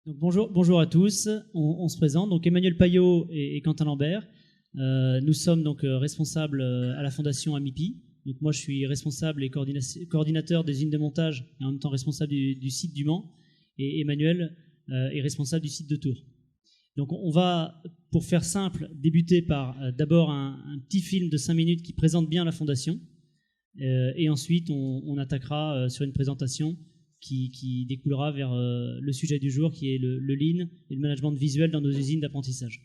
Donc bonjour à tous. On se présente. Donc Emmanuel Payot et Quentin Lambert. Nous sommes donc responsables à la Fondation AMIPI. Donc moi je suis responsable et coordinateur des usines de montage et en même temps responsable du site du Mans. Et Emmanuel est responsable du site de Tours. Donc on va, pour faire simple, débuter par d'abord un petit film de 5 minutes qui présente bien la Fondation. Et ensuite on attaquera sur une présentation qui découlera vers le sujet du jour, qui est le Lean et le management visuel dans nos usines d'apprentissage.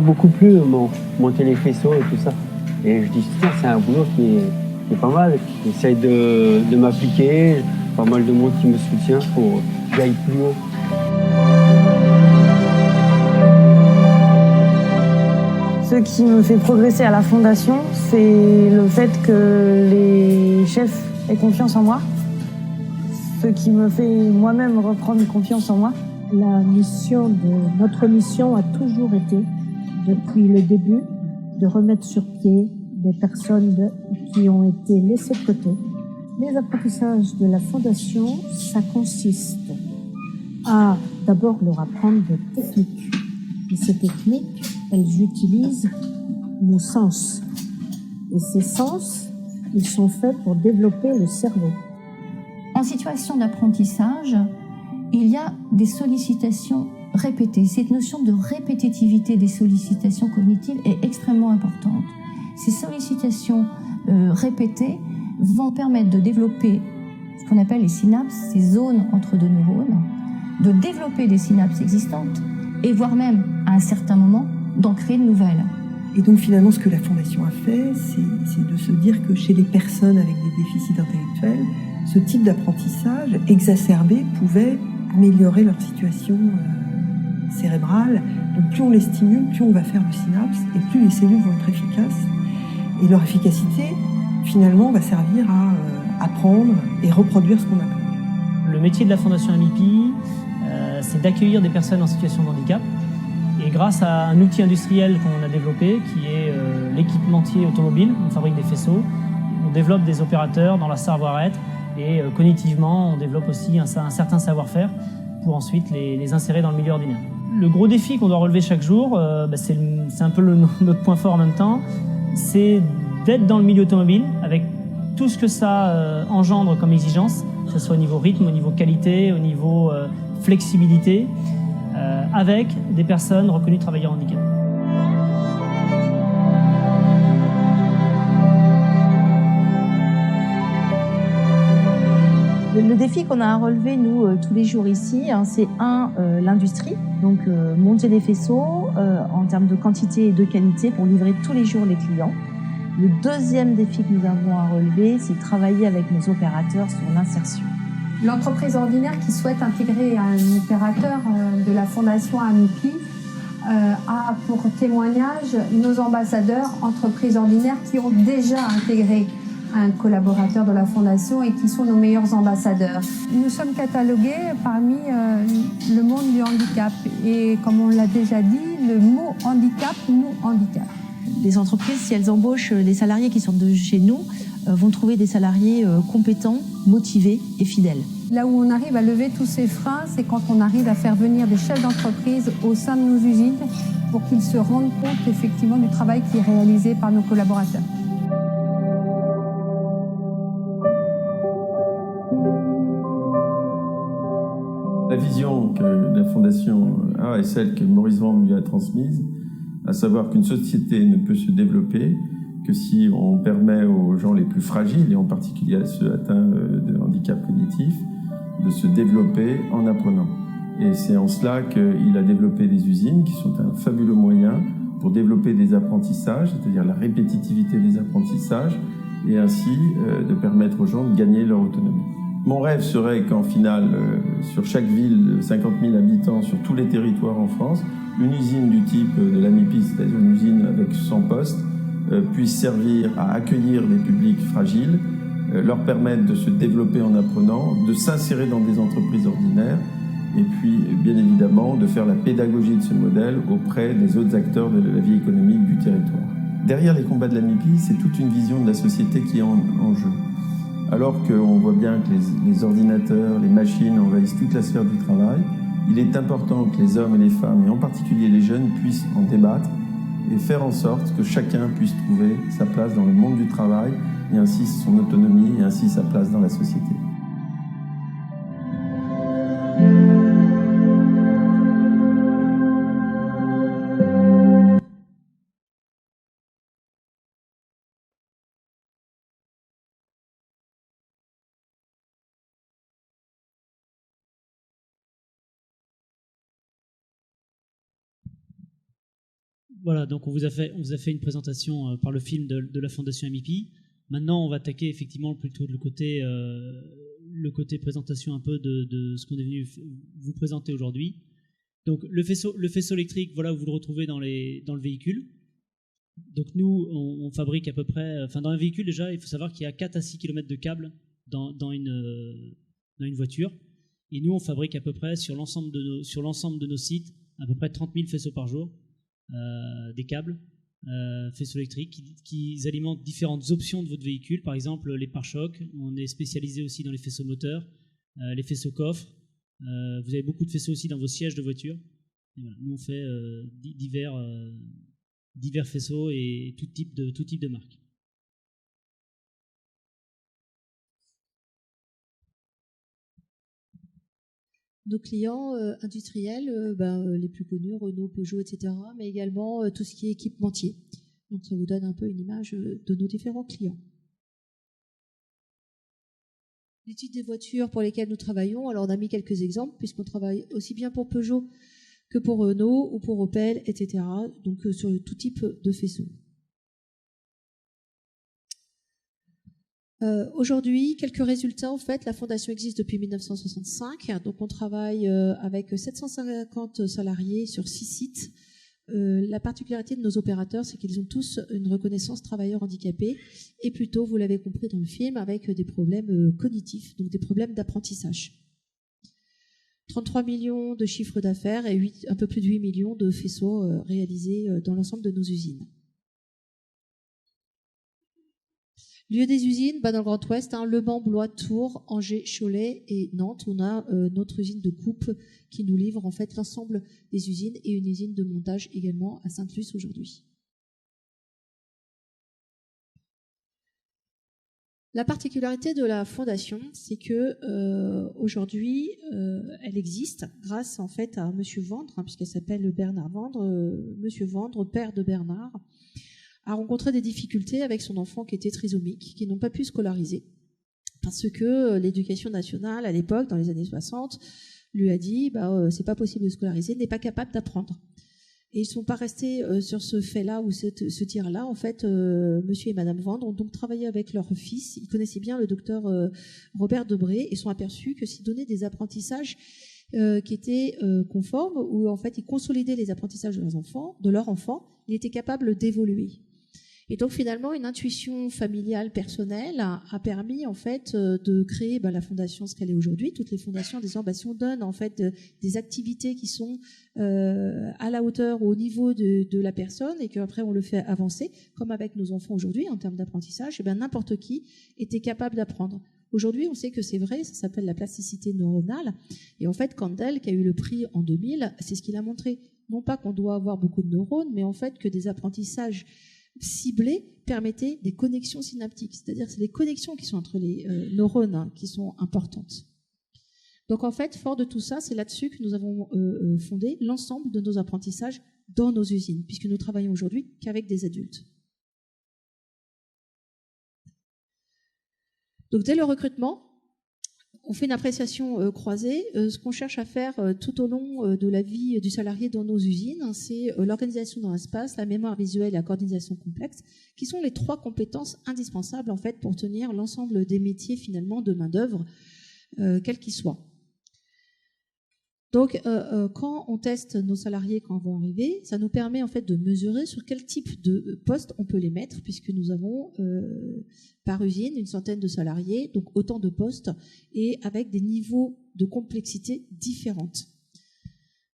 Beaucoup plu, monter les faisceaux et tout ça. Et je dis, tiens, c'est un boulot qui est pas mal. J'essaye de m'appliquer, pas mal de monde qui me soutient pour que j'aille plus haut. Ce qui me fait progresser à la Fondation, c'est le fait que les chefs aient confiance en moi. Ce qui me fait moi-même reprendre confiance en moi. Notre mission a toujours été, depuis le début, de remettre sur pied des personnes qui ont été laissées de côté. Les apprentissages de la Fondation, ça consiste à d'abord leur apprendre des techniques. Et ces techniques, elles utilisent nos sens. Et ces sens, ils sont faits pour développer le cerveau. En situation d'apprentissage, il y a des sollicitations répétées. Cette notion de répétitivité des sollicitations cognitives est extrêmement importante. Ces sollicitations répétées vont permettre de développer ce qu'on appelle les synapses, ces zones entre deux neurones, de développer des synapses existantes et voire même, à un certain moment, d'en créer de nouvelles. Et donc finalement, ce que la Fondation a fait, c'est de se dire que chez les personnes avec des déficits intellectuels, ce type d'apprentissage exacerbé pouvait améliorer leur situation cérébrale. Donc plus on les stimule, plus on va faire de synapses et plus les cellules vont être efficaces. Et leur efficacité, finalement, va servir à apprendre et reproduire ce qu'on apprend. Le métier de la Fondation AMIPI, c'est d'accueillir des personnes en situation de handicap. Et grâce à un outil industriel qu'on a développé, qui est l'équipementier automobile, on fabrique des faisceaux, on développe des opérateurs dans leur savoir-être et cognitivement, on développe aussi un certain savoir-faire pour ensuite les insérer dans le milieu ordinaire. Le gros défi qu'on doit relever chaque jour, c'est un peu notre point fort en même temps, c'est d'être dans le milieu automobile avec tout ce que ça engendre comme exigence, que ce soit au niveau rythme, au niveau qualité, au niveau flexibilité, avec des personnes reconnues travailleurs handicapés. Le défi qu'on a à relever, nous, tous les jours ici, c'est l'industrie. Donc, monter des faisceaux en termes de quantité et de qualité pour livrer tous les jours les clients. Le deuxième défi que nous avons à relever, c'est travailler avec nos opérateurs sur l'insertion. L'entreprise ordinaire qui souhaite intégrer un opérateur de la Fondation AMIPI a pour témoignage nos ambassadeurs entreprises ordinaires qui ont déjà intégré un collaborateur de la Fondation et qui sont nos meilleurs ambassadeurs. Nous sommes catalogués parmi le monde du handicap et comme on l'a déjà dit, le mot handicap nous handicape. Les entreprises, si elles embauchent des salariés qui sont de chez nous, vont trouver des salariés compétents, motivés et fidèles. Là où on arrive à lever tous ces freins, c'est quand on arrive à faire venir des chefs d'entreprise au sein de nos usines pour qu'ils se rendent compte effectivement du travail qui est réalisé par nos collaborateurs. La vision que la Fondation a est celle que Maurice Vabre lui a transmise, à savoir qu'une société ne peut se développer que si on permet aux gens les plus fragiles, et en particulier à ceux atteints de handicap cognitif, de se développer en apprenant. Et c'est en cela qu'il a développé des usines qui sont un fabuleux moyen pour développer des apprentissages, c'est-à-dire la répétitivité des apprentissages, et ainsi de permettre aux gens de gagner leur autonomie. Mon rêve serait qu'en finale, sur chaque ville de 50 000 habitants, sur tous les territoires en France, une usine du type de la MIPI, c'est-à-dire une usine avec 100 postes, puisse servir à accueillir des publics fragiles, leur permettre de se développer en apprenant, de s'insérer dans des entreprises ordinaires, et puis, bien évidemment, de faire la pédagogie de ce modèle auprès des autres acteurs de la vie économique du territoire. Derrière les combats de la MIPI, c'est toute une vision de la société qui est en jeu. Alors qu'on voit bien que les ordinateurs, les machines envahissent toute la sphère du travail, il est important que les hommes et les femmes, et en particulier les jeunes, puissent en débattre et faire en sorte que chacun puisse trouver sa place dans le monde du travail, et ainsi son autonomie, et ainsi sa place dans la société. Voilà, donc on vous a fait une présentation par le film de la Fondation MIPI. Maintenant, on va attaquer effectivement plutôt le côté présentation un peu de ce qu'on est venu vous présenter aujourd'hui. Donc le faisceau électrique, voilà, vous le retrouvez dans le véhicule. Donc nous, on fabrique à peu près, enfin dans un véhicule déjà, il faut savoir qu'il y a 4 à 6 km de câbles dans une voiture. Et nous, on fabrique à peu près sur l'ensemble de nos sites à peu près 30 000 faisceaux par jour. Des câbles, faisceaux électriques qui alimentent différentes options de votre véhicule, par exemple les pare-chocs. On est spécialisé aussi dans les faisceaux moteurs, les faisceaux coffres. Vous avez beaucoup de faisceaux aussi dans vos sièges de voiture. Et voilà, nous on fait divers faisceaux et tout type de marque. Nos clients industriels, les plus connus, Renault, Peugeot, etc., mais également tout ce qui est équipementier. Donc ça vous donne un peu une image de nos différents clients. Les types de voitures pour lesquelles nous travaillons, alors on a mis quelques exemples, puisqu'on travaille aussi bien pour Peugeot que pour Renault ou pour Opel, etc., donc sur tout type de faisceau. Aujourd'hui, quelques résultats. En fait, la fondation existe depuis 1965, donc on travaille avec 750 salariés sur 6 sites. La particularité de nos opérateurs, c'est qu'ils ont tous une reconnaissance travailleurs handicapés et plutôt, vous l'avez compris dans le film, avec des problèmes cognitifs, donc des problèmes d'apprentissage. 33 millions de chiffres d'affaires et un peu plus de 8 millions de faisceaux réalisés dans l'ensemble de nos usines. Lieu des usines, dans le Grand Ouest, Le Mans, Blois, Tours, Angers, Cholet et Nantes. On a notre usine de coupe qui nous livre en fait l'ensemble des usines et une usine de montage également à Sainte-Luce aujourd'hui. La particularité de la fondation, c'est que aujourd'hui, elle existe grâce en fait à Monsieur Vendre, puisqu'elle s'appelle Bernard Vendre. Monsieur Vendre, père de Bernard, a rencontré des difficultés avec son enfant qui était trisomique, qui n'ont pas pu scolariser, parce que l'éducation nationale, à l'époque, dans les années 60, lui a dit c'est pas possible de scolariser, n'est pas capable d'apprendre. Et ils ne sont pas restés sur ce fait-là ou ce tir-là. En fait, monsieur et madame Vendre ont donc travaillé avec leur fils. Ils connaissaient bien le docteur Robert Debré et sont aperçus que s'ils donnaient des apprentissages qui étaient conformes, où en fait ils consolidaient les apprentissages de leur enfant, il était capable d'évoluer. Et donc finalement, une intuition familiale personnelle a permis en fait de créer la fondation ce qu'elle est aujourd'hui. Toutes les fondations, désormais, si on donne en fait des activités qui sont à la hauteur ou au niveau de la personne et qu'après on le fait avancer, comme avec nos enfants aujourd'hui en termes d'apprentissage, n'importe qui était capable d'apprendre. Aujourd'hui, on sait que c'est vrai, ça s'appelle la plasticité neuronale. Et en fait, Kandel, qui a eu le prix en 2000, c'est ce qu'il a montré. Non pas qu'on doit avoir beaucoup de neurones, mais en fait que des apprentissages ciblés permettaient des connexions synaptiques. C'est-à-dire que c'est les connexions qui sont entre les neurones qui sont importantes. Donc en fait, fort de tout ça, c'est là-dessus que nous avons fondé l'ensemble de nos apprentissages dans nos usines, puisque nous travaillons aujourd'hui qu'avec des adultes. Donc dès le recrutement, on fait une appréciation croisée. Ce qu'on cherche à faire tout au long de la vie du salarié dans nos usines, hein, c'est l'organisation dans l'espace, la mémoire visuelle et la coordination complexe, qui sont les 3 compétences indispensables en fait pour tenir l'ensemble des métiers finalement de main-d'œuvre, quels qu'ils soient. Donc, quand on teste nos salariés quand ils vont arriver, ça nous permet en fait de mesurer sur quel type de poste on peut les mettre, puisque nous avons par usine une centaine de salariés, donc autant de postes, et avec des niveaux de complexité différentes.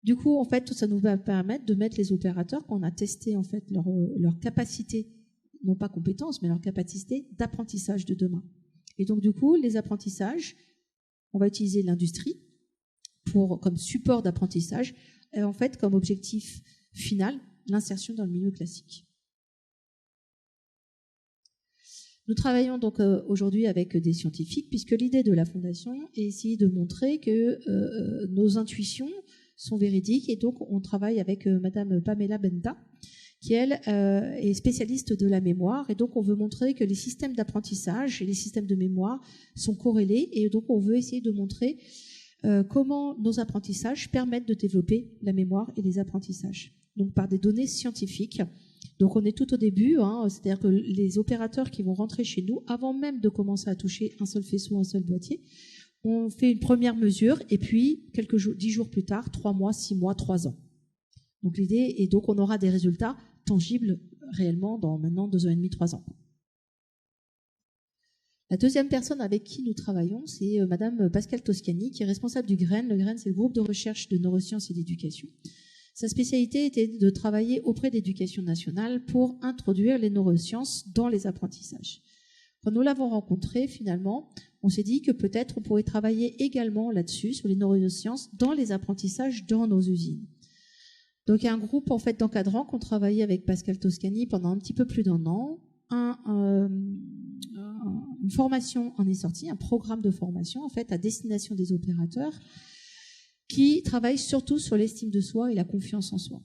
Du coup, en fait, ça nous va permettre de mettre les opérateurs qu'on a testé en fait leur capacité, non pas compétence, mais leur capacité d'apprentissage de demain. Et donc, du coup, les apprentissages, on va utiliser l'industrie comme support d'apprentissage, et en fait comme objectif final l'insertion dans le milieu classique. Nous travaillons donc aujourd'hui avec des scientifiques, puisque l'idée de la Fondation est essayer de montrer que nos intuitions sont véridiques, et donc on travaille avec Madame Pamela Benda, qui elle est spécialiste de la mémoire, et donc on veut montrer que les systèmes d'apprentissage et les systèmes de mémoire sont corrélés, et donc on veut essayer de montrer comment nos apprentissages permettent de développer la mémoire et les apprentissages. Donc par des données scientifiques. Donc on est tout au début, hein, c'est-à-dire que les opérateurs qui vont rentrer chez nous, avant même de commencer à toucher un seul faisceau, un seul boîtier, on fait une première mesure, et puis 10 jours plus tard, 3 mois, 6 mois, 3 ans. Donc l'idée est donc on aura des résultats tangibles réellement dans maintenant 2 ans et demi, 3 ans. La deuxième personne avec qui nous travaillons, c'est Madame Pascale Toscani, qui est responsable du GREN. Le GREN, c'est le groupe de recherche de neurosciences et d'éducation. Sa spécialité était de travailler auprès d'Éducation nationale pour introduire les neurosciences dans les apprentissages. Quand nous l'avons rencontré, finalement, on s'est dit que peut-être on pourrait travailler également là-dessus, sur les neurosciences, dans les apprentissages dans nos usines. Donc il y a un groupe en fait d'encadrants qui ont travaillé avec Pascale Toscani pendant un petit peu plus d'1 an. Une formation en est sortie, un programme de formation en fait à destination des opérateurs qui travaillent surtout sur l'estime de soi et la confiance en soi.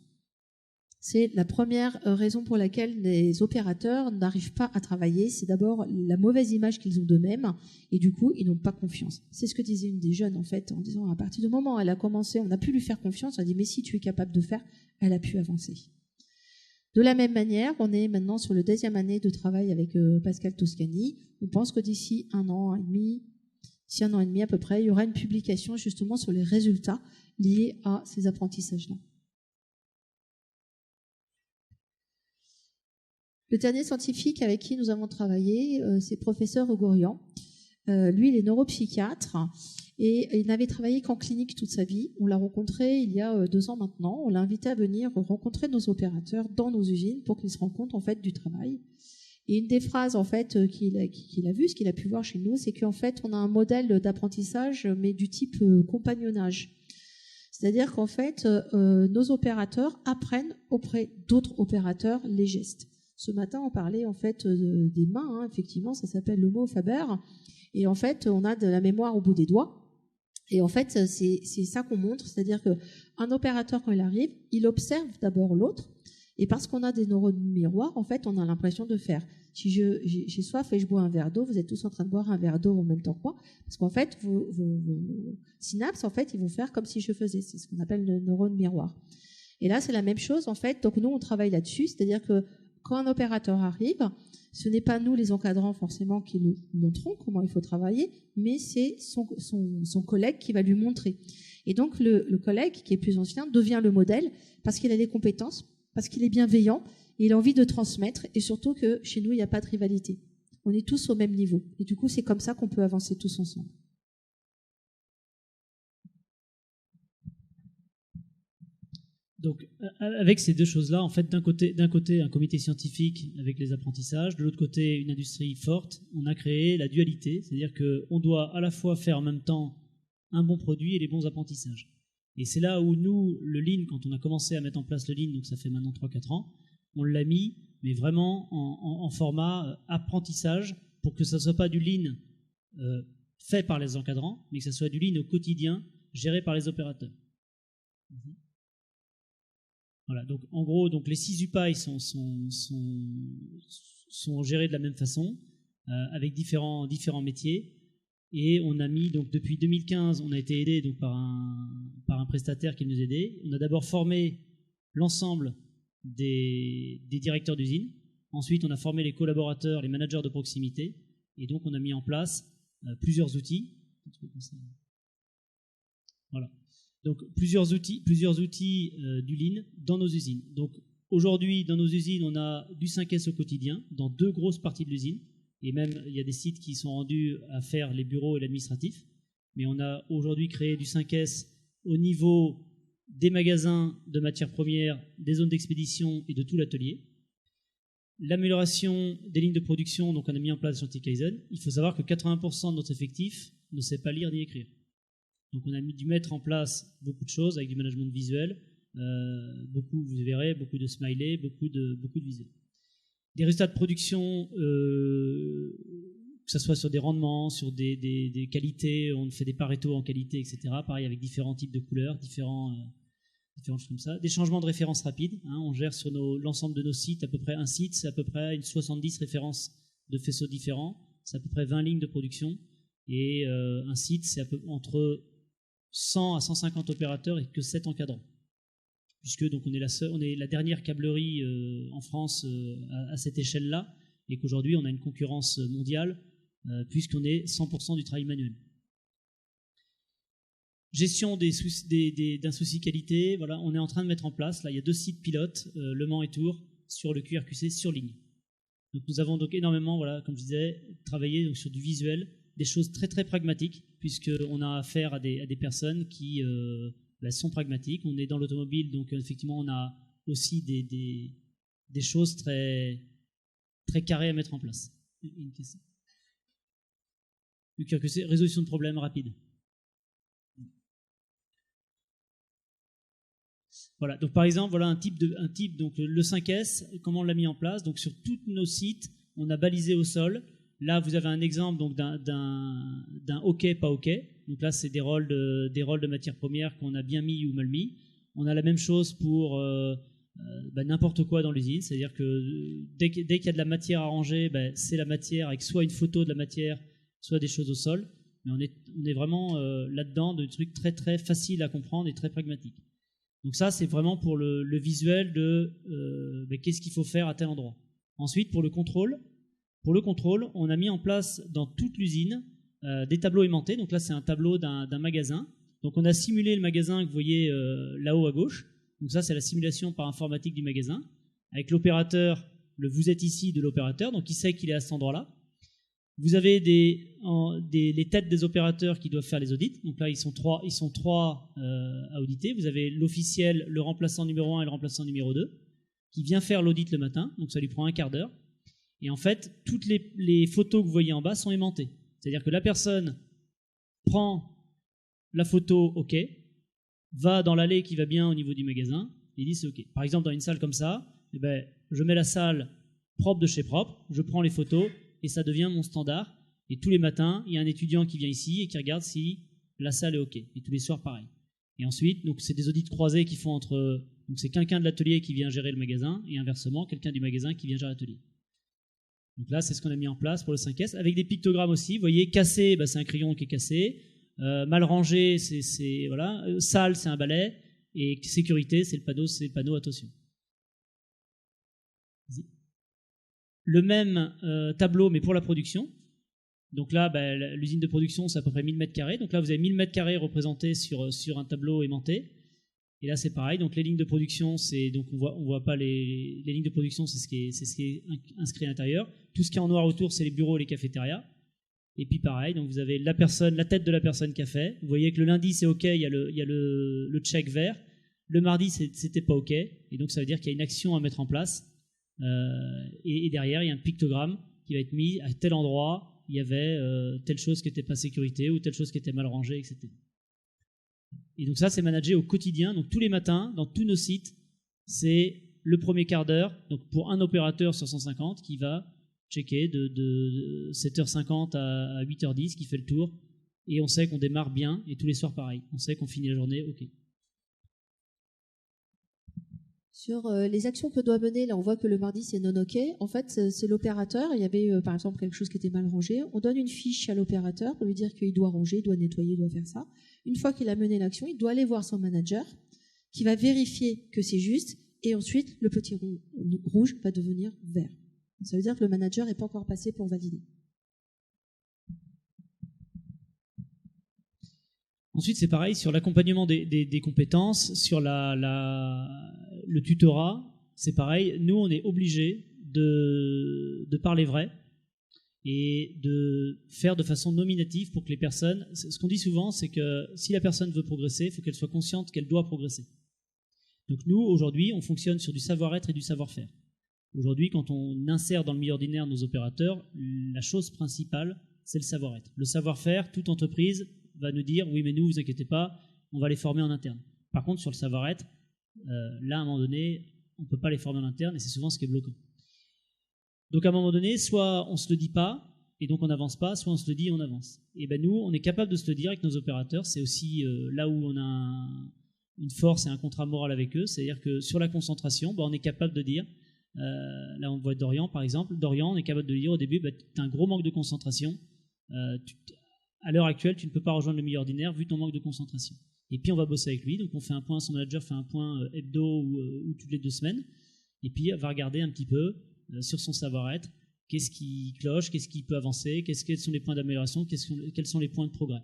C'est la première raison pour laquelle les opérateurs n'arrivent pas à travailler, c'est d'abord la mauvaise image qu'ils ont d'eux-mêmes et du coup ils n'ont pas confiance. C'est ce que disait une des jeunes en fait, en disant à partir du moment où elle a commencé, on a pu lui faire confiance, on a dit mais si tu es capable de faire, elle a pu avancer. De la même manière, on est maintenant sur le 2e année de travail avec Pascale Toscani. On pense que d'ici 1 an et demi à peu près, il y aura une publication justement sur les résultats liés à ces apprentissages-là. Le dernier scientifique avec qui nous avons travaillé, c'est professeur Ogorian. Lui, il est neuropsychiatre et il n'avait travaillé qu'en clinique toute sa vie. On l'a rencontré il y a 2 ans maintenant. On l'a invité à venir rencontrer nos opérateurs dans nos usines pour qu'ils se rendent compte en fait du travail. Et une des phrases en fait qu'il a vu, ce qu'il a pu voir chez nous, c'est qu'en fait on a un modèle d'apprentissage mais du type compagnonnage. C'est-à-dire qu'en fait nos opérateurs apprennent auprès d'autres opérateurs les gestes. Ce matin, on parlait en fait des mains, hein, effectivement, ça s'appelle l'homo faber. Et en fait, on a de la mémoire au bout des doigts. Et en fait, c'est ça qu'on montre, c'est-à-dire qu'un opérateur, quand il arrive, il observe d'abord l'autre. Et parce qu'on a des neurones miroirs, en fait, on a l'impression de faire. Si j'ai soif et je bois un verre d'eau, vous êtes tous en train de boire un verre d'eau en même temps que moi. Parce qu'en fait, vos synapses, en fait, ils vont faire comme si je faisais. C'est ce qu'on appelle le neurone miroir. Et là, c'est la même chose, en fait. Donc, nous, on travaille là-dessus. C'est-à-dire que quand un opérateur arrive, ce n'est pas nous, les encadrants, forcément, qui nous montrons comment il faut travailler, mais c'est son collègue qui va lui montrer. Et donc, le collègue, qui est plus ancien, devient le modèle parce qu'il a des compétences, parce qu'il est bienveillant, et il a envie de transmettre, et surtout que chez nous, il n'y a pas de rivalité. On est tous au même niveau. Et du coup, c'est comme ça qu'on peut avancer tous ensemble. Donc, avec ces 2 choses-là, en fait, d'un côté, un comité scientifique avec les apprentissages, de l'autre côté, une industrie forte, on a créé la dualité, c'est-à-dire qu'on doit à la fois faire en même temps un bon produit et les bons apprentissages. Et c'est là où nous, le Lean, quand on a commencé à mettre en place le Lean, donc ça fait maintenant 3-4 ans, on l'a mis, mais vraiment en format apprentissage, pour que ça ne soit pas du Lean fait par les encadrants, mais que ça soit du Lean au quotidien, géré par les opérateurs. Voilà, donc en gros, donc les 6 UPAI sont gérés de la même façon, avec différents métiers. Et on a mis, donc depuis 2015, on a été aidé donc, par un prestataire qui nous aidait. On a d'abord formé l'ensemble des directeurs d'usine. Ensuite, on a formé les collaborateurs, les managers de proximité. Et donc, on a mis en place plusieurs outils. Voilà. Donc, plusieurs outils du Lean dans nos usines. Donc, aujourd'hui, dans nos usines, on a du 5S au quotidien, dans 2 grosses parties de l'usine. Et même, il y a des sites qui sont rendus à faire les bureaux et l'administratif. Mais on a aujourd'hui créé du 5S au niveau des magasins de matières premières, des zones d'expédition et de tout l'atelier. L'amélioration des lignes de production, donc on a mis en place Chantier Kaizen. Il faut savoir que 80% de notre effectif ne sait pas lire ni écrire. Donc on a dû mettre en place beaucoup de choses avec du management visuel, beaucoup, vous verrez, beaucoup de smileys, beaucoup de visuels. Des résultats de production, que ce soit sur des rendements, sur des qualités, on fait des Pareto en qualité, etc. Pareil avec différents types de couleurs, différentes choses comme ça. Des changements de références rapides. On gère sur l'ensemble de nos sites, à peu près un site, c'est à peu près une 70 références de faisceaux différents. C'est à peu près 20 lignes de production. Et un site, c'est entre 100 à 150 opérateurs et que 7 encadrants. Puisque donc on est la dernière câblerie en France à cette échelle-là, et qu'aujourd'hui on a une concurrence mondiale, puisqu'on est 100% du travail manuel. Gestion d'un souci qualité, voilà, on est en train de mettre en place, là il y a 2 sites pilotes, Le Mans et Tours, sur le QRQC sur ligne. Donc nous avons donc énormément, voilà, comme je disais, travaillé donc, sur du visuel, des choses très très pragmatiques, puisqu'on a affaire à des personnes qui sont pragmatiques. On est dans l'automobile, donc effectivement on a aussi des choses très, très carrées à mettre en place. Une question. Le QRQC, résolution de problèmes rapide. Voilà, donc par exemple, voilà un type, donc le 5S, comment on l'a mis en place. Donc sur tous nos sites, on a balisé au sol. Là, vous avez un exemple donc d'un OK, pas OK. Donc là, c'est des rôles de matières premières qu'on a bien mis ou mal mis. On a la même chose pour n'importe quoi dans l'usine, c'est-à-dire que dès qu'il y a de la matière à ranger, c'est la matière avec soit une photo de la matière, soit des choses au sol. Mais on est vraiment là-dedans de trucs très très faciles à comprendre et très pragmatiques. Donc ça, c'est vraiment pour le visuel de qu'est-ce qu'il faut faire à tel endroit. Ensuite, pour le contrôle, on a mis en place dans toute l'usine des tableaux aimantés. Donc là, c'est un tableau d'un magasin. Donc on a simulé le magasin que vous voyez là-haut à gauche. Donc ça, c'est la simulation par informatique du magasin. Avec l'opérateur, vous êtes ici de l'opérateur, donc il sait qu'il est à cet endroit-là. Vous avez les têtes des opérateurs qui doivent faire les audits. Donc là, ils sont trois à auditer. Vous avez l'officiel, le remplaçant numéro 1 et le remplaçant numéro 2 qui vient faire l'audit le matin. Donc ça lui prend un quart d'heure. Et en fait, toutes les photos que vous voyez en bas sont aimantées. C'est-à-dire que la personne prend la photo OK, va dans l'allée qui va bien au niveau du magasin et dit c'est OK. Par exemple, dans une salle comme ça, je mets la salle propre de chez propre, je prends les photos et ça devient mon standard. Et tous les matins, il y a un étudiant qui vient ici et qui regarde si la salle est OK. Et tous les soirs, pareil. Et ensuite, donc c'est des audits croisés qui font donc c'est quelqu'un de l'atelier qui vient gérer le magasin et inversement, quelqu'un du magasin qui vient gérer l'atelier. Donc là, c'est ce qu'on a mis en place pour le 5S, avec des pictogrammes aussi. Vous voyez, cassé, c'est un crayon qui est cassé. Mal rangé, c'est voilà. Sale, c'est un balai. Et sécurité, c'est le panneau attention. Le même tableau, mais pour la production. Donc là, l'usine de production, c'est à peu près 1000 m². Donc là, vous avez 1000 m² représentés sur un tableau aimanté. Et là, c'est pareil. Donc les lignes de production, donc on voit pas les lignes de production, c'est ce qui est inscrit à l'intérieur. Tout ce qui est en noir autour, c'est les bureaux et les cafétérias. Et puis pareil, donc vous avez la tête de la personne qui a fait. Vous voyez que le lundi, c'est OK, il y a le check vert. Le mardi, c'était pas OK. Et donc ça veut dire qu'il y a une action à mettre en place. Et derrière, il y a un pictogramme qui va être mis à tel endroit. Il y avait telle chose qui n'était pas sécurité ou telle chose qui était mal rangée, etc. Et donc ça, c'est managé au quotidien. Donc tous les matins, dans tous nos sites, c'est le premier quart d'heure, donc pour un opérateur sur 150 qui va checker de 7h50 à 8h10, qui fait le tour. Et on sait qu'on démarre bien, et tous les soirs pareil. On sait qu'on finit la journée OK. Sur les actions que doit mener, là on voit que le mardi c'est non OK. En fait, c'est l'opérateur. Il y avait par exemple quelque chose qui était mal rangé. On donne une fiche à l'opérateur pour lui dire qu'il doit ranger, il doit nettoyer, il doit faire ça. Une fois qu'il a mené l'action, il doit aller voir son manager qui va vérifier que c'est juste et ensuite le petit rouge va devenir vert. Ça veut dire que le manager n'est pas encore passé pour valider. Ensuite, c'est pareil sur l'accompagnement des compétences, sur le tutorat, c'est pareil. Nous, on est obligé de parler vrai et de faire de façon nominative pour que les personnes... Ce qu'on dit souvent, c'est que si la personne veut progresser, il faut qu'elle soit consciente qu'elle doit progresser. Donc nous, aujourd'hui, on fonctionne sur du savoir-être et du savoir-faire. Aujourd'hui, quand on insère dans le milieu ordinaire nos opérateurs, la chose principale, c'est le savoir-être. Le savoir-faire, toute entreprise va nous dire « oui, mais nous, vous inquiétez pas, on va les former en interne ». Par contre, sur le savoir-être, là, à un moment donné, on ne peut pas les former en interne et c'est souvent ce qui est bloquant. Donc, à un moment donné, soit on ne se le dit pas et donc on n'avance pas, soit on se le dit et on avance. Et ben nous, on est capable de se le dire avec nos opérateurs. C'est aussi là où on a une force et un contrat moral avec eux. C'est-à-dire que sur la concentration, on est capable de dire, là on voit Dorian par exemple, Dorian, on est capable de dire au début, tu as un gros manque de concentration, à l'heure actuelle, tu ne peux pas rejoindre le milieu ordinaire vu ton manque de concentration. Et puis on va bosser avec lui, donc on fait un point, son manager fait un point hebdo ou toutes les 2 semaines, et puis on va regarder un petit peu sur son savoir-être, qu'est-ce qui cloche, qu'est-ce qui peut avancer, quels sont les points d'amélioration, quels sont les points de progrès.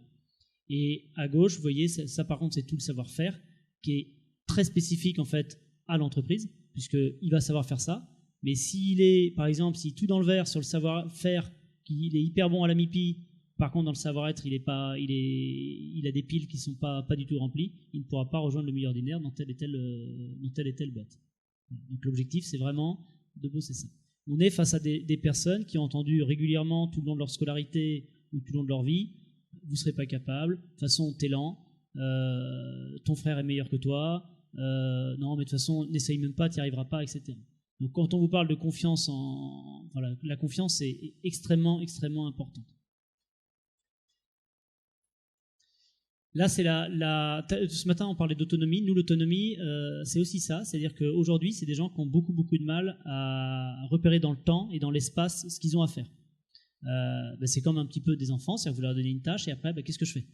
Et à gauche, vous voyez, ça par contre c'est tout le savoir-faire, qui est très spécifique en fait à l'entreprise, puisqu'il va savoir faire ça, mais s'il est, par exemple, si tout dans le vert sur le savoir-faire, qu'il est hyper bon à la MIPI, par contre, dans le savoir-être, il a des piles qui ne sont pas du tout remplies. Il ne pourra pas rejoindre le milieu ordinaire dans telle et telle boîte. Donc l'objectif, c'est vraiment de bosser ça. On est face à des personnes qui ont entendu régulièrement tout le long de leur scolarité ou tout le long de leur vie, vous ne serez pas capable, de toute façon, t'es lent, ton frère est meilleur que toi, non, mais de toute façon, n'essaye même pas, tu n'y arriveras pas, etc. Donc quand on vous parle de confiance, la confiance est extrêmement, extrêmement importante. Là, c'est ce matin, on parlait d'autonomie. Nous, l'autonomie, c'est aussi ça. C'est-à-dire qu'aujourd'hui, c'est des gens qui ont beaucoup, beaucoup de mal à repérer dans le temps et dans l'espace ce qu'ils ont à faire. C'est comme un petit peu des enfants, c'est-à-dire que vous leur donnez une tâche et après, qu'est-ce que je fais ?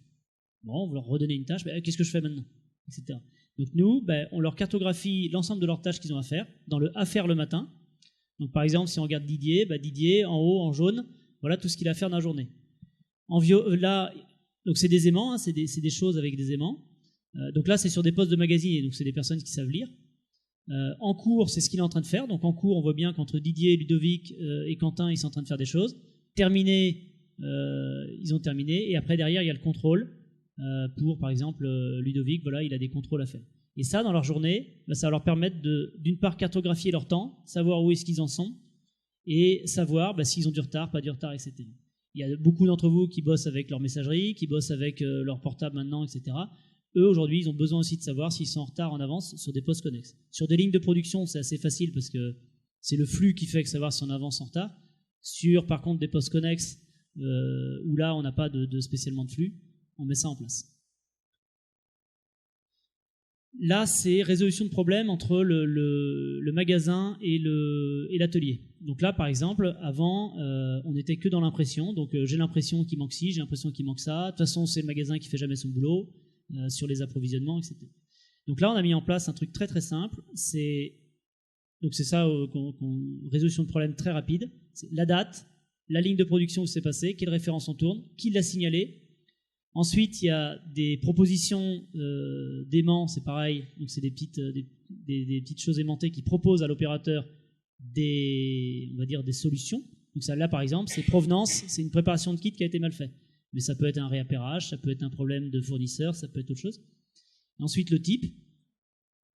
Bon, vous leur redonnez une tâche, qu'est-ce que je fais maintenant ? Etc. Donc nous, on leur cartographie l'ensemble de leurs tâches qu'ils ont à faire dans le « à faire le matin ». Donc par exemple, si on regarde Didier, Didier, en haut, en jaune, voilà tout ce qu'il a à faire dans la journée. Là... Donc c'est des aimants, hein, c'est des choses avec des aimants. Donc là, c'est sur des postes de magasinier, donc c'est des personnes qui savent lire. En cours, c'est ce qu'il est en train de faire. Donc en cours, on voit bien qu'entre Didier, Ludovic et Quentin, ils sont en train de faire des choses. Terminé, ils ont terminé. Et après, derrière, il y a le contrôle. Pour, par exemple, Ludovic, voilà, il a des contrôles à faire. Et ça, dans leur journée, ça va leur permettre d'une part, cartographier leur temps, savoir où est-ce qu'ils en sont, et savoir s'ils ont du retard, pas du retard, etc. Il y a beaucoup d'entre vous qui bossent avec leur messagerie, qui bossent avec leur portable maintenant, etc. Eux, aujourd'hui, ils ont besoin aussi de savoir s'ils sont en retard, en avance sur des postes connexes. Sur des lignes de production, c'est assez facile parce que c'est le flux qui fait que savoir si on avance en retard. Sur, par contre, des postes connexes, où là, on n'a pas spécialement de flux, on met ça en place. Là, c'est résolution de problèmes entre le magasin et l'atelier. Donc là, par exemple, avant, on n'était que dans l'impression. Donc j'ai l'impression qu'il manque ci, j'ai l'impression qu'il manque ça. De toute façon, c'est le magasin qui fait jamais son boulot sur les approvisionnements, etc. Donc là, on a mis en place un truc très très simple. C'est ça, résolution de problème très rapide. C'est la date, la ligne de production où c'est passé, quelle référence on tourne, qui l'a signalé. Ensuite, il y a des propositions d'aimants, c'est pareil, donc c'est des petites choses aimantées qui proposent à l'opérateur on va dire des solutions. Donc ça, là, par exemple, c'est provenance, c'est une préparation de kit qui a été mal faite. Mais ça peut être un réappairage, ça peut être un problème de fournisseur, ça peut être autre chose. Et ensuite, le type,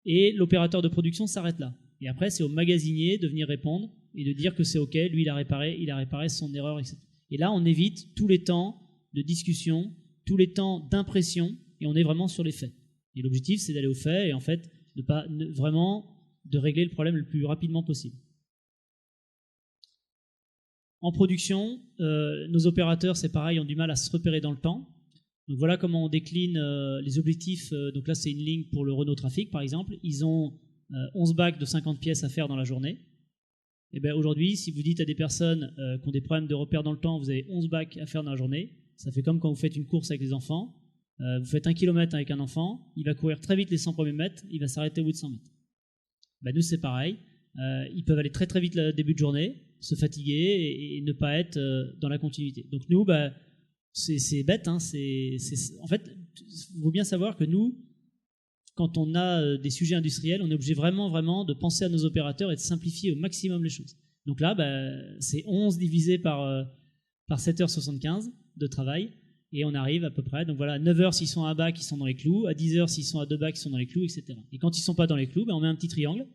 et l'opérateur de production s'arrête là. Et après, c'est au magasinier de venir répondre et de dire que c'est OK, lui, il a réparé son erreur, etc. Et là, on évite tous les temps de discussion, tous les temps d'impression, et on est vraiment sur les faits. Et l'objectif, c'est d'aller aux faits et en fait, de régler le problème le plus rapidement possible. En production, nos opérateurs, c'est pareil, ont du mal à se repérer dans le temps. Donc voilà comment on décline les objectifs. Donc là, c'est une ligne pour le Renault Trafic, par exemple. Ils ont 11 bacs de 50 pièces à faire dans la journée. Et bien aujourd'hui, si vous dites à des personnes qui ont des problèmes de repère dans le temps, vous avez 11 bacs à faire dans la journée, ça fait comme quand vous faites une course avec les enfants. Vous faites 1 kilomètre avec un enfant, il va courir très vite les 100 premiers mètres, il va s'arrêter au bout de 100 mètres. Ben nous, c'est pareil. Ils peuvent aller très très vite le début de journée, se fatiguer et ne pas être dans la continuité. Donc nous, ben, c'est bête. Hein, en fait, il faut bien savoir que nous, quand on a des sujets industriels, on est obligé vraiment de penser à nos opérateurs et de simplifier au maximum les choses. Donc là, ben, c'est 11 divisé par 7h75 de travail. Et on arrive à peu près, donc voilà, à 9h s'ils sont à un bac, ils sont dans les clous, à 10h s'ils sont à 2 bacs, ils sont dans les clous, etc. Et quand ils ne sont pas dans les clous, ben on met un petit triangle,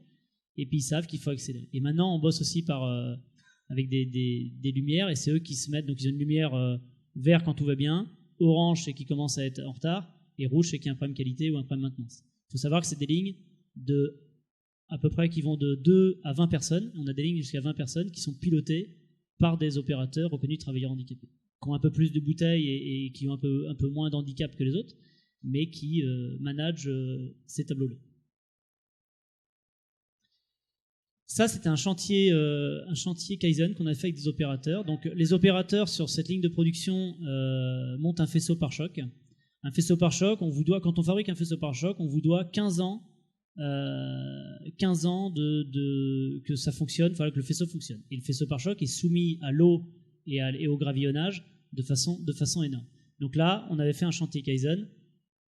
et puis ils savent qu'il faut accélérer. Et maintenant, on bosse aussi avec des lumières, et c'est eux qui se mettent, donc ils ont une lumière vert quand tout va bien, orange c'est qui commence à être en retard, et rouge c'est qu'il y a un problème qualité ou un problème maintenance. Il faut savoir que c'est des lignes à peu près qui vont de 2 à 20 personnes, on a des lignes jusqu'à 20 personnes qui sont pilotées par des opérateurs reconnus travailleurs handicapés, qui ont un peu plus de bouteilles et qui ont un peu moins d'handicap que les autres, mais qui managent ces tableaux-là. Ça, c'était un chantier Kaizen qu'on a fait avec des opérateurs. Donc, les opérateurs sur cette ligne de production montent un faisceau par choc. Un faisceau par choc, quand on fabrique un faisceau par choc, on vous doit 15 ans que ça fonctionne, que le faisceau fonctionne. Et le faisceau par choc est soumis à l'eau et au gravillonnage de façon énorme. Donc là, on avait fait un chantier Kaizen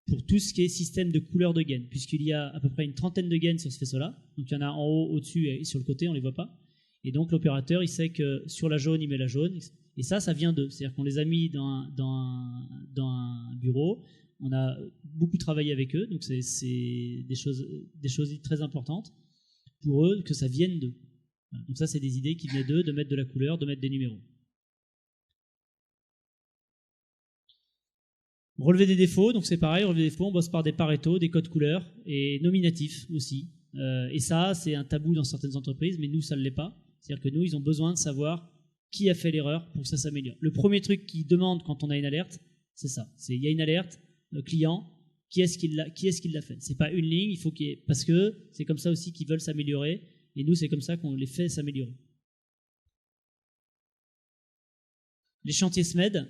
pour tout ce qui est système de couleur de gaines, puisqu'il y a à peu près une trentaine de gaines sur ce faisceau-là. Donc il y en a en haut, au-dessus et sur le côté, on ne les voit pas. Et donc l'opérateur, il sait que sur la jaune, il met la jaune. Et ça vient d'eux. C'est-à-dire qu'on les a mis dans un bureau. On a beaucoup travaillé avec eux. Donc c'est des choses très importantes pour eux, que ça vienne d'eux. Voilà. Donc ça, c'est des idées qui venaient d'eux, de mettre de la couleur, de mettre des numéros. Relever des défauts, donc c'est pareil, relever des défauts, on bosse par des Pareto, des codes couleurs et nominatifs aussi. Et ça, c'est un tabou dans certaines entreprises, mais nous, ça ne l'est pas. C'est-à-dire que nous, ils ont besoin de savoir qui a fait l'erreur pour que ça s'améliore. Le premier truc qu'ils demandent quand on a une alerte, c'est ça. Il y a une alerte, client, qui est-ce qui l'a fait? C'est pas une ligne, il faut qu'il y ait, parce que c'est comme ça aussi qu'ils veulent s'améliorer, et nous, c'est comme ça qu'on les fait s'améliorer. Les chantiers SMED.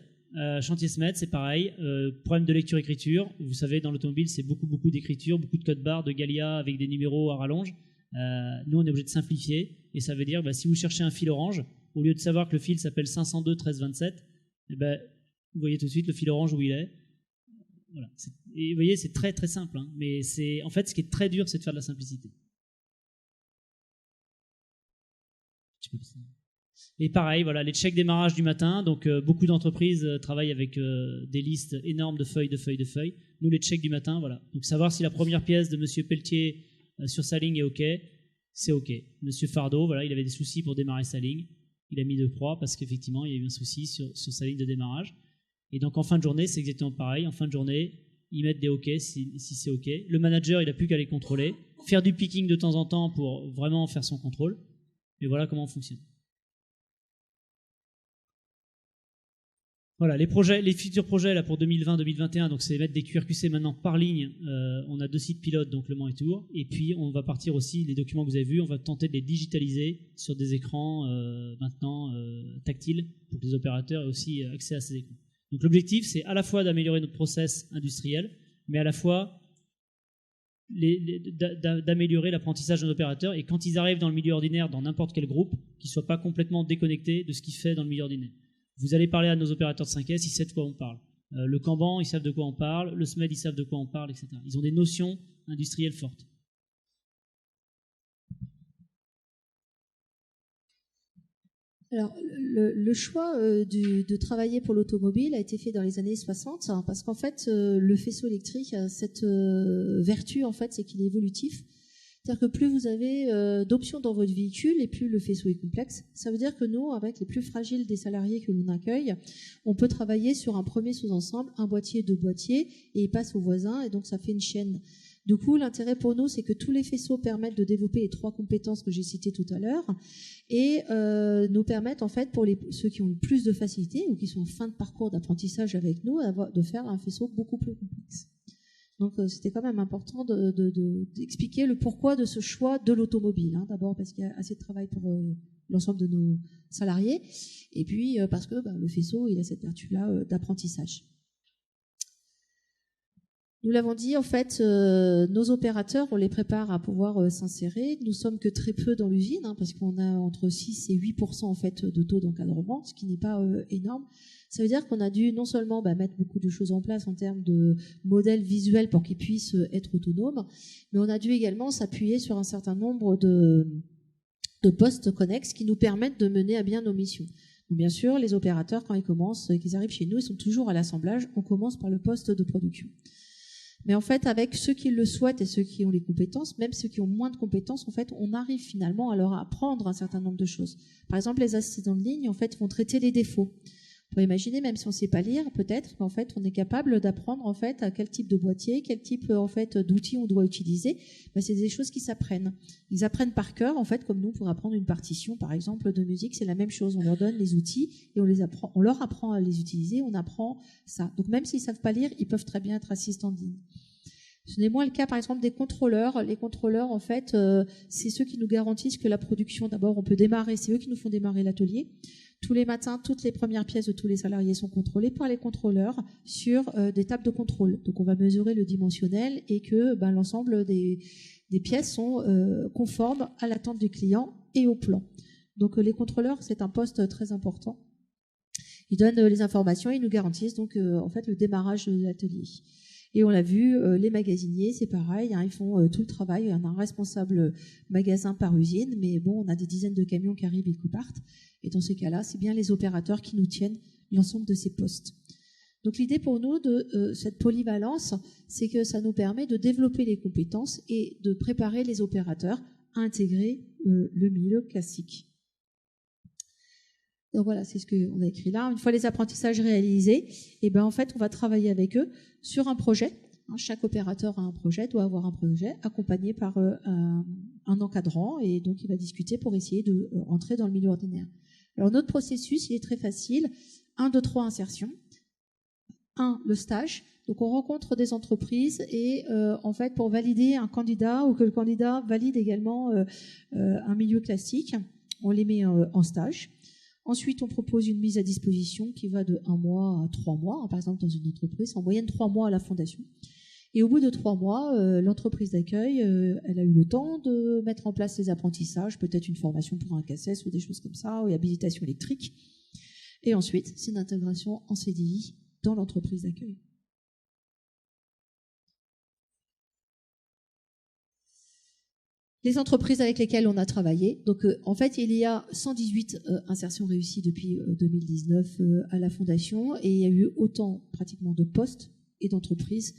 Chantier SMED, c'est pareil, problème de lecture-écriture. Vous savez, dans l'automobile, c'est beaucoup d'écriture, beaucoup de codes barres, de Galia avec des numéros à rallonge. Nous, on est obligé de simplifier, et ça veut dire, si vous cherchez un fil orange, au lieu de savoir que le fil s'appelle 502 13 27, vous voyez tout de suite le fil orange où il est. Voilà. Et vous voyez, c'est très très simple, hein, mais en fait, ce qui est très dur, c'est de faire de la simplicité. Et pareil, voilà, les checks démarrage du matin. Donc, beaucoup d'entreprises travaillent avec des listes énormes de feuilles. Nous, les checks du matin, voilà. Donc, savoir si la première pièce de Monsieur Pelletier sur sa ligne est OK, c'est OK. Monsieur Fardeau, voilà, il avait des soucis pour démarrer sa ligne. Il a mis 2 croix parce qu'effectivement, il y a eu un souci sur sa ligne de démarrage. Et donc, en fin de journée, c'est exactement pareil. En fin de journée, ils mettent des OK si c'est OK. Le manager, il n'a plus qu'à les contrôler. Faire du picking de temps en temps pour vraiment faire son contrôle. Et voilà comment on fonctionne. Voilà, les futurs projets là, pour 2020-2021, donc c'est mettre des QRQC maintenant par ligne. On a 2 sites pilotes, donc Le Mans et Tours. Et puis, on va partir aussi, les documents que vous avez vus, on va tenter de les digitaliser sur des écrans maintenant tactiles pour que les opérateurs aient aussi accès à ces écrans. Donc l'objectif, c'est à la fois d'améliorer notre process industriel, mais à la fois d'améliorer l'apprentissage de nos opérateurs. Et quand ils arrivent dans le milieu ordinaire, dans n'importe quel groupe, qu'ils ne soient pas complètement déconnectés de ce qu'ils font dans le milieu ordinaire. Vous allez parler à nos opérateurs de 5S, ils savent de quoi on parle. Le Kanban, ils savent de quoi on parle. Le SMED, ils savent de quoi on parle, etc. Ils ont des notions industrielles fortes. Alors, le choix de travailler pour l'automobile a été fait dans les années 60, hein, parce qu'en fait, le faisceau électrique a cette vertu, en fait, c'est qu'il est évolutif. C'est-à-dire que plus vous avez d'options dans votre véhicule et plus le faisceau est complexe. Ça veut dire que nous, avec les plus fragiles des salariés que l'on accueille, on peut travailler sur un premier sous-ensemble, un boîtier, 2 boîtiers, et il passe au voisin, et donc ça fait une chaîne. Du coup, l'intérêt pour nous, c'est que tous les faisceaux permettent de développer les 3 compétences que j'ai citées tout à l'heure, et nous permettent, en fait, pour ceux qui ont le plus de facilité ou qui sont en fin de parcours d'apprentissage avec nous, de faire un faisceau beaucoup plus complexe. Donc c'était quand même important d'expliquer le pourquoi de ce choix de l'automobile. Hein. D'abord parce qu'il y a assez de travail pour l'ensemble de nos salariés, et puis parce que le faisceau, il a cette vertu-là d'apprentissage. Nous l'avons dit, en fait, nos opérateurs, on les prépare à pouvoir s'insérer. Nous sommes que très peu dans l'usine, hein, parce qu'on a entre 6 et 8% en fait de taux d'encadrement, ce qui n'est pas énorme. Ça veut dire qu'on a dû non seulement mettre beaucoup de choses en place en termes de modèles visuels pour qu'ils puissent être autonomes, mais on a dû également s'appuyer sur un certain nombre de postes connexes qui nous permettent de mener à bien nos missions. Donc, bien sûr, les opérateurs, quand ils commencent, qu'ils arrivent chez nous, ils sont toujours à l'assemblage. On commence par le poste de production. Mais en fait, avec ceux qui le souhaitent et ceux qui ont les compétences, même ceux qui ont moins de compétences, en fait, on arrive finalement à leur apprendre un certain nombre de choses. Par exemple, les assistants de ligne, en fait, vont traiter les défauts. On peut imaginer, même si on ne sait pas lire, peut-être qu'en fait, on est capable d'apprendre en fait à quel type de boîtier, quel type en fait d'outils on doit utiliser. C'est des choses qui s'apprennent. Ils apprennent par cœur, en fait, comme nous pour apprendre une partition, par exemple, de musique, c'est la même chose. On leur donne les outils et on leur apprend à les utiliser. On apprend ça. Donc même s'ils savent pas lire, ils peuvent très bien être assistants de ligne. Ce n'est moins le cas, par exemple, des contrôleurs. Les contrôleurs, en fait, c'est ceux qui nous garantissent que la production, d'abord, on peut démarrer. C'est eux qui nous font démarrer l'atelier. Tous les matins, toutes les premières pièces de tous les salariés sont contrôlées par les contrôleurs sur des tables de contrôle. Donc, on va mesurer le dimensionnel et que l'ensemble des pièces sont conformes à l'attente du client et au plan. Donc, les contrôleurs, c'est un poste très important. Ils donnent les informations, ils nous garantissent donc en fait le démarrage de l'atelier. Et on l'a vu, les magasiniers, c'est pareil, hein, ils font tout le travail. Il y en a un responsable magasin par usine, mais bon, on a des dizaines de camions qui arrivent et qui partent. Et dans ces cas-là, c'est bien les opérateurs qui nous tiennent l'ensemble de ces postes. Donc l'idée pour nous de cette polyvalence, c'est que ça nous permet de développer les compétences et de préparer les opérateurs à intégrer le milieu classique. Donc voilà, c'est ce qu'on a écrit là. Une fois les apprentissages réalisés, en fait, on va travailler avec eux sur un projet. Chaque opérateur a un projet, doit avoir un projet accompagné par un encadrant, et donc il va discuter pour essayer de rentrer dans le milieu ordinaire. Alors notre processus, il est très facile. 1, 2, 3, insertion. 1, le stage. Donc on rencontre des entreprises et en fait pour valider un candidat ou que le candidat valide également un milieu classique, on les met en stage. Ensuite, on propose une mise à disposition qui va de 1 mois à 3 mois, par exemple dans une entreprise, en moyenne 3 mois à la fondation. Et au bout de 3 mois, l'entreprise d'accueil, elle a eu le temps de mettre en place ses apprentissages, peut-être une formation pour un CACES ou des choses comme ça, ou habilitation électrique. Et ensuite, c'est une intégration en CDI dans l'entreprise d'accueil. Les entreprises avec lesquelles on a travaillé. Donc, en fait, il y a 118 insertions réussies depuis 2019 à la Fondation, et il y a eu autant pratiquement de postes et d'entreprises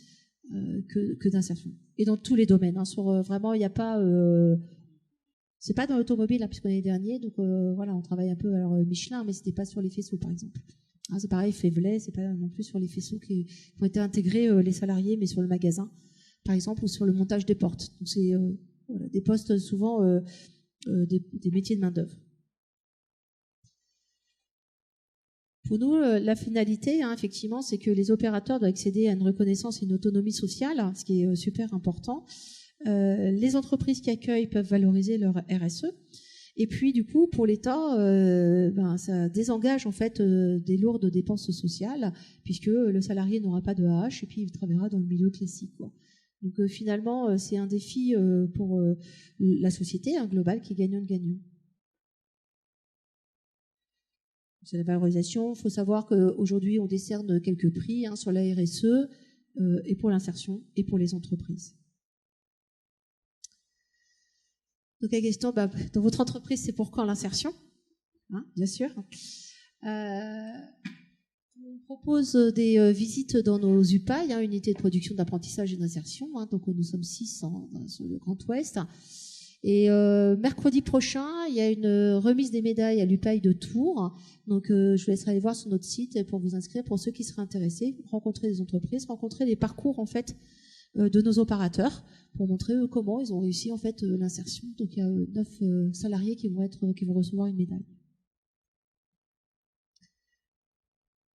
que d'insertions. Et dans tous les domaines. Hein, vraiment, il n'y a pas... c'est pas dans l'automobile, hein, puisqu'on est les derniers. Donc, voilà, on travaille un peu alors Michelin, mais c'était pas sur les faisceaux, par exemple. Hein, c'est pareil, Fevlet, c'est pas non plus sur les faisceaux qui ont été intégrés les salariés, mais sur le magasin, par exemple, ou sur le montage des portes. Donc, c'est... Voilà, des postes souvent des métiers de main-d'œuvre. Pour nous, la finalité, effectivement, c'est que les opérateurs doivent accéder à une reconnaissance et une autonomie sociale, ce qui est super important. Les entreprises qui accueillent peuvent valoriser leur RSE. Et puis, du coup, pour l'État, ça désengage en fait des lourdes dépenses sociales, puisque le salarié n'aura pas de AH et puis il travaillera dans le milieu classique, quoi. Donc finalement, c'est un défi pour la société globale qui est gagnant-gagnant. C'est la valorisation. Il faut savoir qu'aujourd'hui, on décerne quelques prix sur la RSE et pour l'insertion et pour les entreprises. Donc la question, dans votre entreprise, c'est pour quand l'insertion, bien sûr. On propose des visites dans nos UPAI, unités de production d'apprentissage et d'insertion. Donc nous sommes 6 sur le Grand Ouest. Et mercredi prochain, il y a une remise des médailles à l'UPAI de Tours. Donc je vous laisserai aller voir sur notre site pour vous inscrire pour ceux qui seraient intéressés, rencontrer des entreprises, rencontrer les parcours en fait de nos opérateurs pour montrer comment ils ont réussi en fait l'insertion. Donc il y a 9 salariés qui vont recevoir une médaille.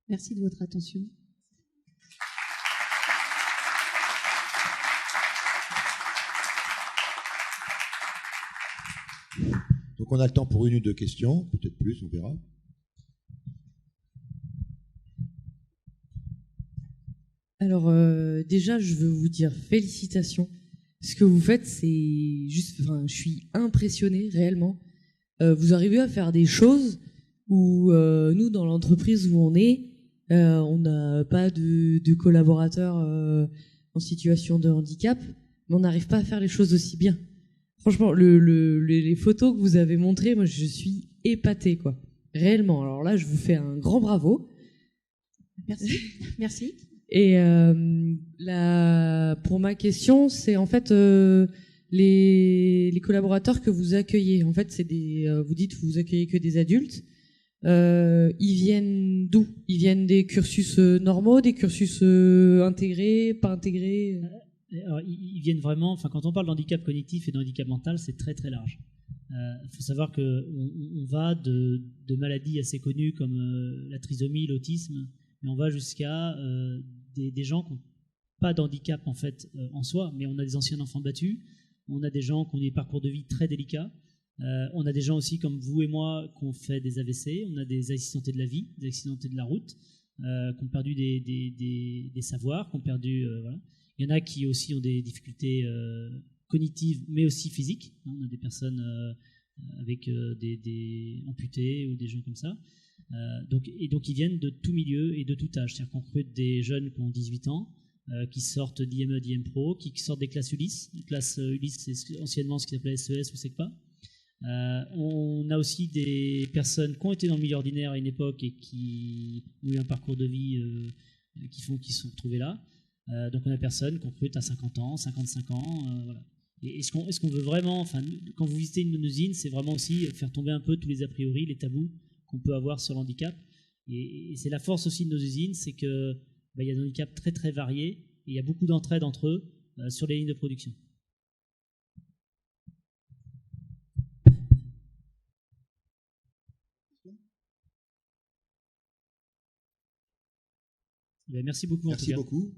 Merci de votre attention. on a le temps pour une ou deux questions, peut-être plus, on verra. Alors déjà, je veux vous dire félicitations. Ce que vous faites, c'est juste, enfin, je suis impressionnée réellement. Vous arrivez à faire des choses où nous, dans l'entreprise où on est, on n'a pas de collaborateurs en situation de handicap, mais on n'arrive pas à faire les choses aussi bien. Franchement, les photos que vous avez montrées, moi, je suis épatée, quoi. Réellement. Alors là, je vous fais un grand bravo. Merci. Merci. Et pour ma question, c'est en fait les collaborateurs que vous accueillez. En fait, c'est vous dites que vous accueillez que des adultes. Ils viennent d'où? Ils viennent des cursus normaux, des cursus intégrés, pas intégrés? Alors, ils viennent vraiment. Enfin, quand on parle d'handicap cognitif et d'handicap mental, c'est très très large. Il faut savoir que on va de maladies assez connues comme la trisomie, l'autisme, mais on va jusqu'à des gens qui n'ont pas d'handicap en fait en soi, mais on a des anciens enfants battus, on a des gens qui ont des parcours de vie très délicats, on a des gens aussi comme vous et moi qui ont fait des AVC, on a des accidentés de la vie, des accidentés de la route, qui ont perdu des savoirs, qui ont perdu voilà. Il y en a qui aussi ont des difficultés cognitives, mais aussi physiques. On a des personnes avec des amputés ou des gens comme ça. Donc ils viennent de tout milieu et de tout âge. C'est-à-dire qu'on recrute des jeunes qui ont 18 ans, qui sortent d'IME, d'IM Pro, qui sortent des classes Ulysse. Les classes Ulysse, c'est anciennement ce qui s'appelait SES ou SECPA. On a aussi des personnes qui ont été dans le milieu ordinaire à une époque et qui ont eu un parcours de vie qui se sont retrouvés là. Donc on a personnes qu'on recrute à 50 ans, 55 ans, voilà. Et ce qu'on veut vraiment, enfin, quand vous visitez une de nos usines, c'est vraiment aussi faire tomber un peu tous les a priori, les tabous qu'on peut avoir sur l'handicap. Et c'est la force aussi de nos usines, c'est que il y a des handicaps très très variés et il y a beaucoup d'entraide entre eux sur les lignes de production. Merci beaucoup. Merci beaucoup.